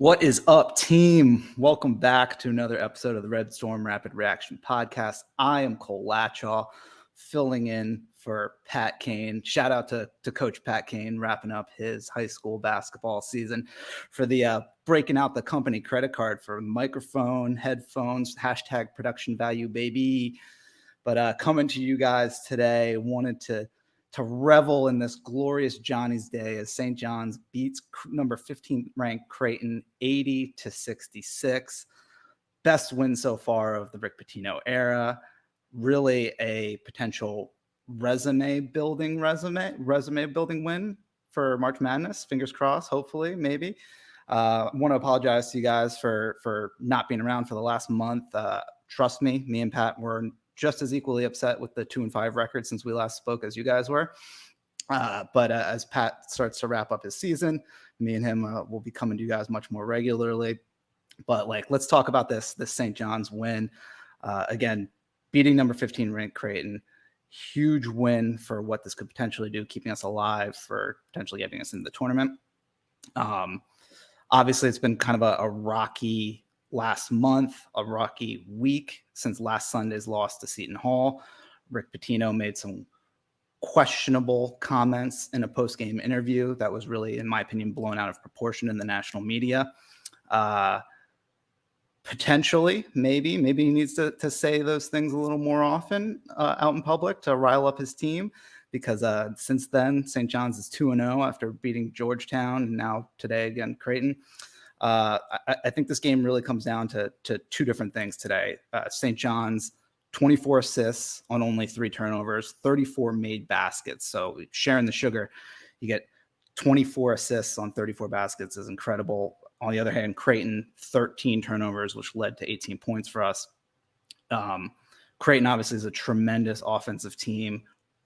What is up, team? Welcome back to another episode of the Red Storm Rapid Reaction Podcast. I am Cole Latchaw, filling in for Pat Kane. Shout out to Coach Pat Kane, wrapping up his high school basketball season for the breaking out the company credit card for microphone, headphones, hashtag production value, baby. But coming to you guys today, wanted to revel in this glorious Johnny's Day as St. John's beats number 15 ranked Creighton 80-66. Best win so far of the Rick Pitino era. Really a potential resume building win for March Madness. Fingers crossed, hopefully, maybe. I want to apologize to you guys for not being around for the last month. Trust me and Pat were just as equally upset with the 2-5 record since we last spoke as you guys were. But as Pat starts to wrap up his season, me and him will be coming to you guys much more regularly. But let's talk about this St. John's win. Again, beating number 15 ranked Creighton. Huge win for what this could potentially do, keeping us alive for potentially getting us into the tournament. Obviously, it's been kind of a rocky last month, a rocky week since last Sunday's loss to Seton Hall. Rick Pitino made some questionable comments in a post-game interview that was really, in my opinion, blown out of proportion in the national media. Potentially, maybe he needs to say those things a little more often out in public to rile up his team, because since then, St. John's is 2-0 after beating Georgetown, and now today again Creighton. I think this game really comes down to two different things today. St. John's, 24 assists on only 3 turnovers, 34 made baskets. So sharing the sugar, you get 24 assists on 34 baskets is incredible. On the other hand, Creighton, 13 turnovers, which led to 18 points for us. Creighton obviously is a tremendous offensive team.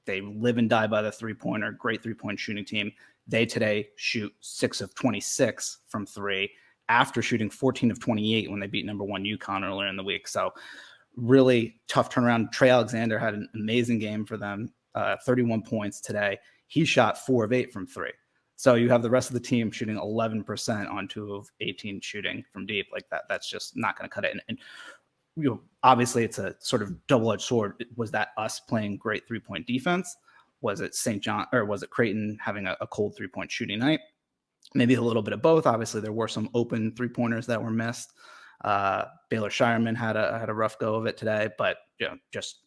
They live and die by the three-pointer, great three-point shooting team. They today shoot 6 of 26 from 3 after shooting 14 of 28 when they beat number 1 UConn earlier in the week. So really tough turnaround. Trey Alexander had an amazing game for them, 31 points today. He shot 4 of 8 from 3. So you have the rest of the team shooting 11% on 2 of 18 shooting from deep. Like that's just not going to cut it. And obviously it's a sort of double-edged sword. Was that us playing great 3-point defense? Was it St. John, or was it Creighton having a cold 3-point shooting night? Maybe a little bit of both. Obviously, there were some open 3-pointers that were missed. Baylor Shireman had a rough go of it today, but just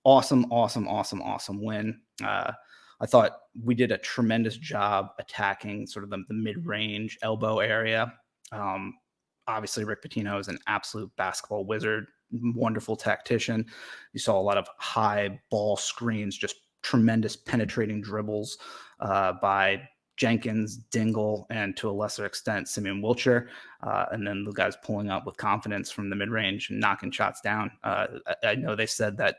awesome win. I thought we did a tremendous job attacking sort of the mid-range elbow area. Obviously, Rick Pitino is an absolute basketball wizard, wonderful tactician. You saw a lot of high ball screens, just tremendous penetrating dribbles by Jenkins, Dingle, and to a lesser extent, Simeon Wiltshire. And then the guys pulling up with confidence from the mid-range and knocking shots down. I know they said that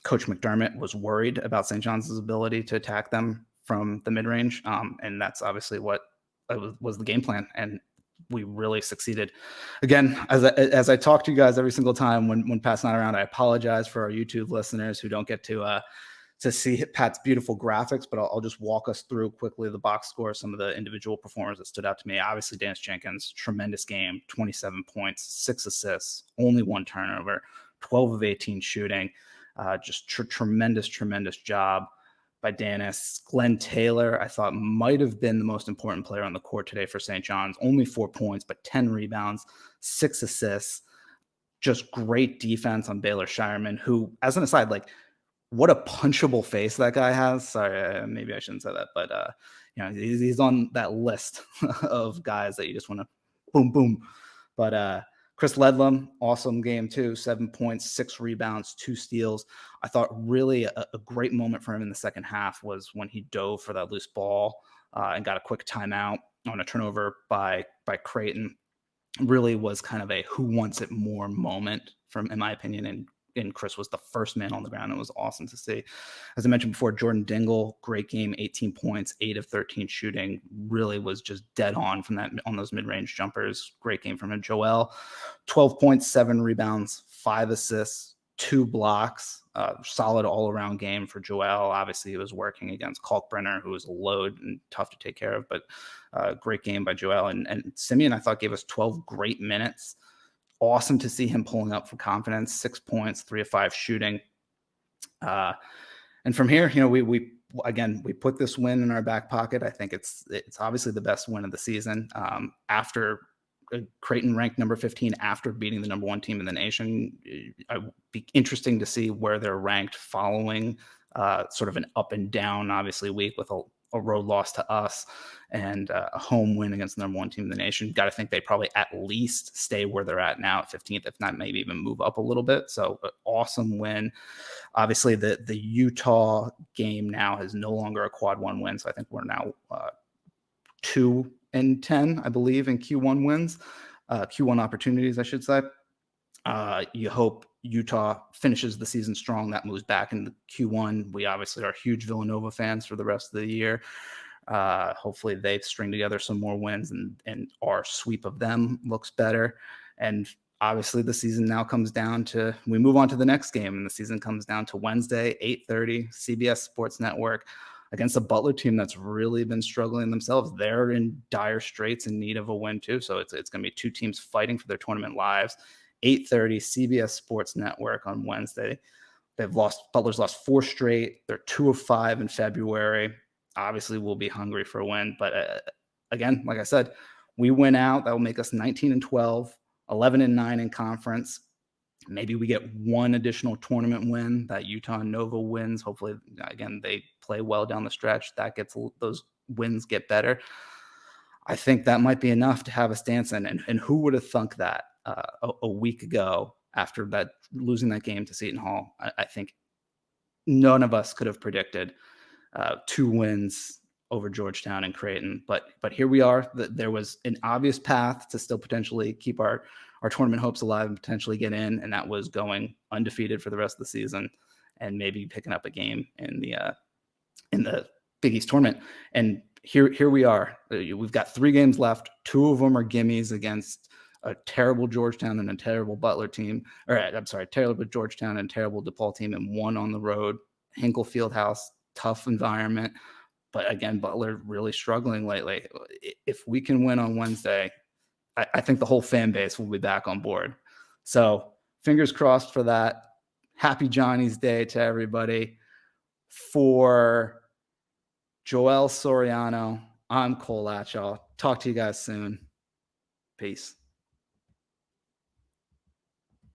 Coach McDermott was worried about St. John's ability to attack them from the mid-range. And that's obviously what was the game plan. And we really succeeded. Again, as I talk to you guys every single time when Pat's not around, I apologize for our YouTube listeners who don't get to see Pat's beautiful graphics, but I'll just walk us through quickly the box score, some of the individual performers that stood out to me. Obviously, Dennis Jenkins, tremendous game, 27 points, 6 assists, only 1 turnover, 12 of 18 shooting. Just tremendous job by Dennis. Glenn Taylor, I thought might have been the most important player on the court today for St. John's. Only 4 points, but 10 rebounds, 6 assists. Just great defense on Baylor Shireman, who, as an aside, what a punchable face that guy has. Sorry, maybe I shouldn't say that, but he's on that list of guys that you just want to boom. But Chris Ledlam, awesome game too. 7 points, 6 rebounds, 2 steals. I thought really a great moment for him in the second half was when he dove for that loose ball and got a quick timeout on a turnover by Creighton. Really was kind of a who wants it more moment in my opinion, and Chris was the first man on the ground. It was awesome to see. As I mentioned before, Jordan Dingle, great game, 18 points, 8 of 13 shooting, really was just dead on on those mid-range jumpers. Great game from him. Joel, 12 points, 7 rebounds, 5 assists, 2 blocks, solid all-around game for Joel. Obviously, he was working against Kalkbrenner, who was a load and tough to take care of, but great game by Joel. And Simeon, I thought, gave us 12 great minutes. Awesome to see him pulling up for confidence, 6 points, 3 of 5 shooting. And from here, we again, we put this win in our back pocket. I think it's obviously the best win of the season. After Creighton ranked number 15 after beating the number 1 team in the nation. It'd be interesting to see where they're ranked following sort of an up and down, obviously, week with a road loss to us and a home win against the number 1 team in the nation. Got to think they probably at least stay where they're at now at 15th, if not maybe even move up a little bit. So awesome win. Obviously, the Utah game now is no longer a quad 1 win. So I think we're now 2-10, I believe, in Q1 wins, Q1 opportunities, I should say. You hope Utah finishes the season strong. That moves back into Q1. We obviously are huge Villanova fans for the rest of the year. Hopefully they string together some more wins and our sweep of them looks better. And obviously the season now comes down to, we move on to the next game, and the season comes down to Wednesday, 8:30, CBS Sports Network, against a Butler team that's really been struggling themselves. They're in dire straits, in need of a win too. So it's going to be 2 teams fighting for their tournament lives. 8:30, CBS Sports Network on Wednesday. Butler's lost 4 straight. They're 2 of 5 in February. Obviously, we'll be hungry for a win. But again, like I said, we win out. That will make us 19-12, 11-9 in conference. Maybe we get 1 additional tournament win, that Utah and Nova wins. Hopefully, again, they play well down the stretch. That gets those wins get better. I think that might be enough to have us dancing. And who would have thunk that a week ago after that losing that game to Seton Hall? I think none of us could have predicted 2 wins over Georgetown and Creighton. But here we are. There was an obvious path to still potentially keep our tournament hopes alive and potentially get in, and that was going undefeated for the rest of the season and maybe picking up a game in the Big East tournament. And here we are. We've got 3 games left. 2 of them are gimmies against a terrible Georgetown and a terrible Butler team. Or I'm sorry, terrible Georgetown and terrible DePaul team, and 1 on the road. Hinkle Fieldhouse, tough environment. But again, Butler really struggling lately. If we can win on Wednesday, I think the whole fan base will be back on board. So fingers crossed for that. Happy Johnny's Day to everybody. For Joel Soriano, I'm Cole Atchall. Talk to you guys soon. Peace.